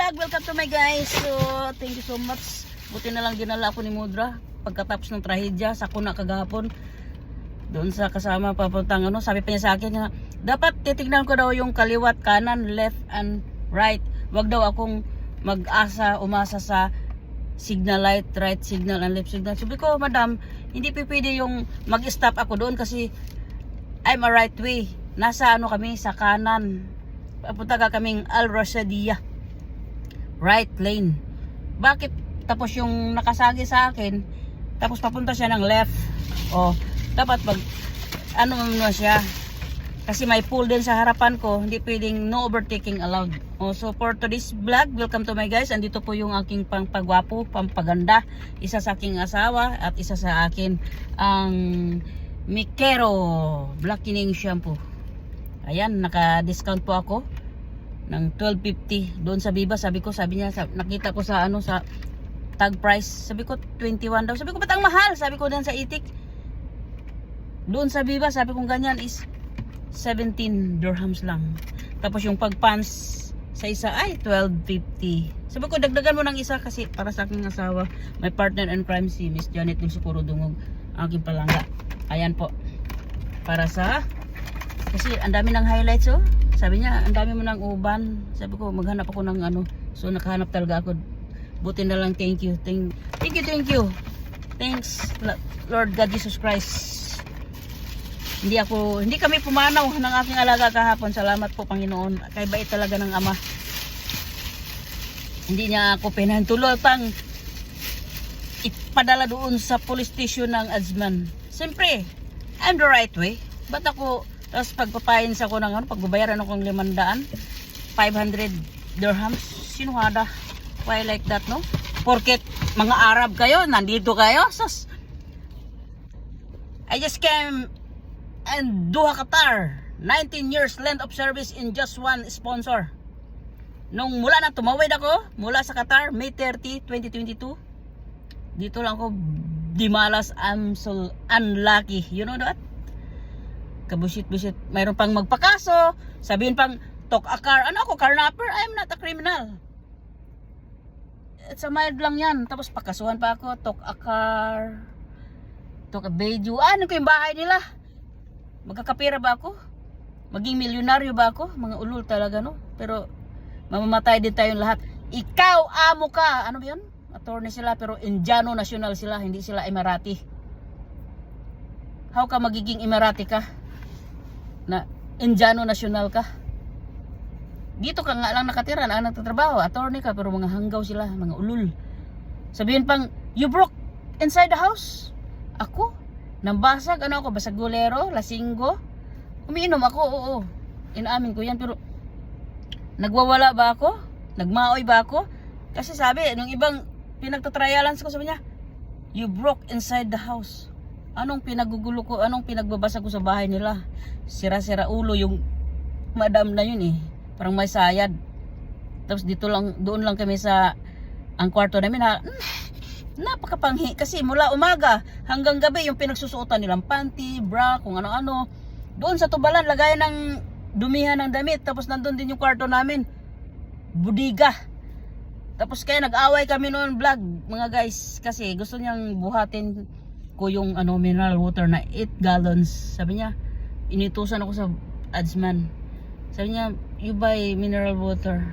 vlog, welcome to my guys. So, thank you so much. Buti na lang dinala ako ni Mudra pagkatapos ng trahedya sa kuna kagahapon. Doon sa kasama papuntang ano, sabi pa niya sa akin na dapat titignan ko daw yung kaliwat, kanan, left and right. Wag daw akong umasa sa signal light, right signal and left signal. Sabi ko, madam, hindi pwede yung mag-stop ako doon kasi I'm a right way. Nasa ano kami, sa kanan. Papunta ka kaming Al Rasadiyah, right lane. Bakit tapos yung nakasagi sa akin, tapos papunta siya ng left? O, dapat pag ano mo siya, kasi may pool din sa harapan ko, hindi pwedeng no overtaking allowed. O, so for today's vlog, welcome to my guys. Andito po yung aking pampagwapo, pampaganda, isa sa aking asawa at isa sa akin ang Mikero Blackening Shampoo. Ayan, naka-discount po ako ng 12.50 doon sa Viva. Sabi niya, nakita ko sa ano, sa tag price. Sabi ko 21 daw. Sabi ko, ba't ang mahal? Sabi ko din sa itik. Doon sa Viva, sabi ko ganyan is 17 dirhams lang. Tapos yung pag-pants sa isa ay 12.50. Sabi ko, dagdagan mo ng isa kasi para sa aking asawa. My partner in crime si Miss Janet Dulcipuro Dungog, aking palangga. Ayan po. Para sa, kasi ang dami ng highlights, oh. Sabi niya, ang dami mo ng uban. Sabi ko, maghanap ako ng ano. So nakahanap talaga ako. Buti na lang, thank you. Thank you. Thanks, Lord God Jesus Christ. Hindi kami pumanaw ng aking alaga kahapon. Salamat po, Panginoon. Kay bait talaga ng Ama. Hindi niya ako pinahintulotang ipadala doon sa police station ng Azman. Siyempre, I'm the right way. Ba't ako, tapos pagpapayin sa ko ng ano, pagbabayaran akong 500 dirhams, sinuhada. Why like that, no? Porket mga Arab kayo, nandito kayo, sus. I just came and Doha, Qatar. 19 years length of service in just one sponsor. Nung mula na tumawid ako, mula sa Qatar, May 30, 2022, dito lang ako dimalas. I'm so unlucky. You know that? Kabusit-busit. Mayroon pang magpakaso. Sabihin pang, tok a car. Ano ako? Carnapper? I'm not a criminal. It's a mild lang yan. Tapos pakasuhan pa ako. Tok a car. Tok a beju. Ano ko yung bahay nila? Magkakapira ba ako? Maging milyonaryo ba ako? Mga ulul talaga, no? Pero mamamatay din tayong lahat. Ikaw, amo ka. Ano ba yun? Attorney sila pero Indiano national sila. Hindi sila Emirati. How ka magiging Emirati ka? Na Indiano national ka? Dito ka nga lang nakatira na nagtatrabaho, attorney ka, pero mga hanggaw sila, mga ulul. Sabihin pang, you broke inside the house? Ako? Nambasag, ano ako, basagulero, lasinggo? Umiinom ako, oo. Inaamin ko yan, pero nagwawala ba ako? Nagmaoy ba ako? Kasi sabi, nung ibang pinagtatrialans ko, sabi niya, you broke inside the house. Anong pinagugulo ko, anong pinagbabasa ko sa bahay nila? Sira-sira ulo yung madam na yun eh. Parang may sayad. Tapos doon lang kami sa ang kwarto namin ha. Napakapanghi kasi mula umaga hanggang gabi yung pinagsusuotan nilang panty, bra, kung ano-ano. Doon sa tubalan lagayan ng dumihan ng damit. Tapos nandun din yung kwarto namin. Budiga. Tapos kaya nag-away kami noon vlog mga guys kasi gusto niyang buhatin ko yung ano mineral water na 8 gallons. Sabi niya, initusan ako sa Azman. Sabi niya, you buy mineral water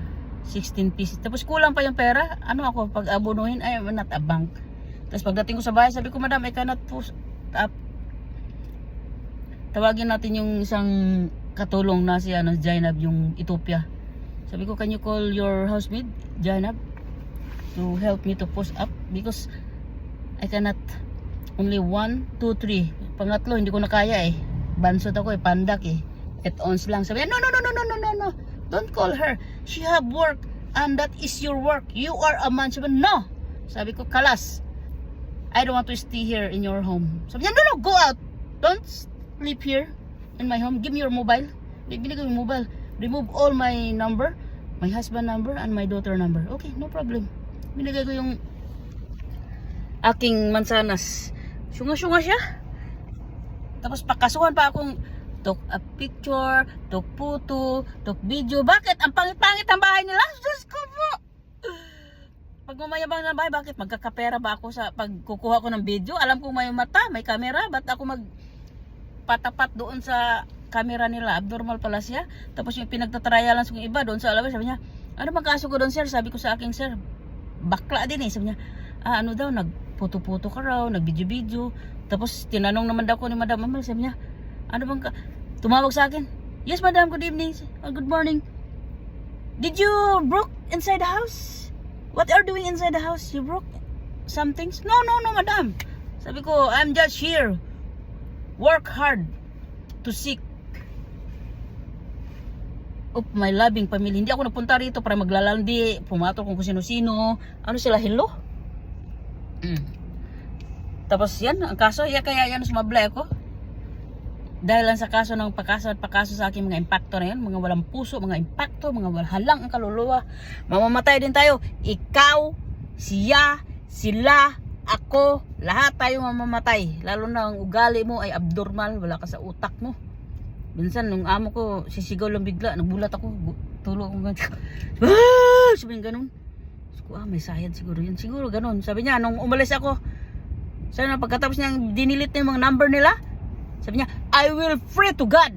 16 pieces. Tapos kulang pa yung pera. Ano ako, pag abunuhin, ay not a bank. Tapos pagdating ko sa bahay, sabi ko, madam, I cannot push up. Tawagin natin yung isang katulong na si ano, Jainab, yung Ethiopia. Sabi ko, can you call your housemaid, Jainab, to help me to push up? Because I cannot. Only 1, 2, 3. Pangatlo, hindi ko na kaya eh. Bansot ako eh, pandak eh. 8 ounce lang. Sabi, no. Don't call her. She have work and that is your work. You are a man. Sabi, no. Sabi ko, kalas. I don't want to stay here in your home. Sabi niya, no, go out. Don't sleep here in my home. Give me your mobile. Binigay ko yung mobile. Remove all my number, my husband number and my daughter number. Okay, no problem. Binigay ko yung aking mansanas. Syunga-syunga siya. Tapos pakasuhan pa akong tok a picture, tok photo, tok video. Bakit? Ang pangit-pangit ang bahay nila. Diyos ko po. mayabang na bahay. Bakit? Magkakapera ba ako sa pagkukuha ko ng video? Alam ko may mata, may camera. Ba't ako magpatapat doon sa camera nila? Abnormal pala siya. Tapos yung pinagtatrialan sa iba doon sa alabas, sabi niya, ano bang kaso ko doon, sir? Sabi ko sa akin, sir, bakla din eh. Sabi niya, ano daw, nagputo-puto ka raw, nagbidyo-bidyo. Tapos tinanong naman daw ko ni Madam Amal, sabi niya, ano bang tumawag sa akin, yes madam, good evening, good morning. Did you broke inside the house? What are you doing inside the house? You broke some things? No, madam. Sabi ko, I'm just here. Work hard to seek of my loving family. Hindi ako napunta rito para maglalandi, pumatol kung sino-sino. Ano sila, hello? Tapos yan, ang kaso, kaya yan sumablay ako. Dahil lang sa kaso ng pagkaso sa aking mga impacto na yan, mga walang puso, mga impacto, mga walang halang ang kaluluwa. Mamamatay din tayo. Ikaw, siya, sila, ako, lahat tayo mamamatay. Lalo na ang ugali mo ay abnormal, wala ka sa utak mo. Minsan, nung amo ko, sisigaw lang bigla, nagulat ako, tulog ako ganyan. Sabi niya ganun. Sabi ko, may sayad siguro yun. Siguro ganun. Sabi niya, nung umalis ako, sabi na pagkatapos niya dinilit na yung mga number nila, sabi niya, I will pray to God.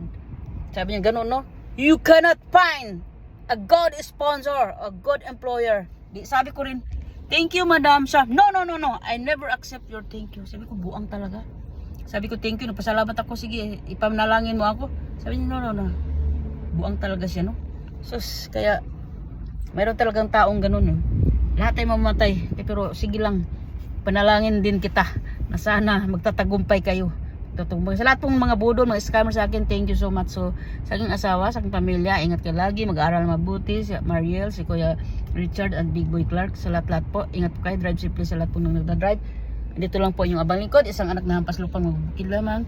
Sabi niya ganun, no? You cannot find a good sponsor, a good employer. Sabi ko rin, thank you, madam. Sabi, no. I never accept your thank you. Sabi ko, buang talaga. Sabi ko, thank you. Pasalamat ako. Sige, ipamnalangin mo ako. Sabi niya, no. Buang talaga siya, no? Sus, kaya, mayroon talagang taong ganun, no? Lahat ay mamatay. Pero, sige lang, panalangin din kita na sana magtatagumpay kayo. Sa lahat pong mga budol, mga scammer sa akin, thank you so much. So, sa aking asawa, sa aking pamilya, ingat ka lagi, mag-aaral mabuti, si Mariel, si Kuya Richard, at Big Boy Clark, sa lahat po, ingat po kayo, drive safely sa lahat po nang nagdadrive. Dito lang po yung abang lingkod, isang anak na hampas lupang magbukid lamang.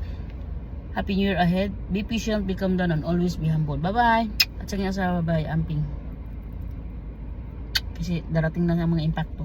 Happy New Year ahead, be patient, become done, and always be humble. Bye-bye! At sa aking asawa, bye, amping. Kasi darating na ang mga impacto.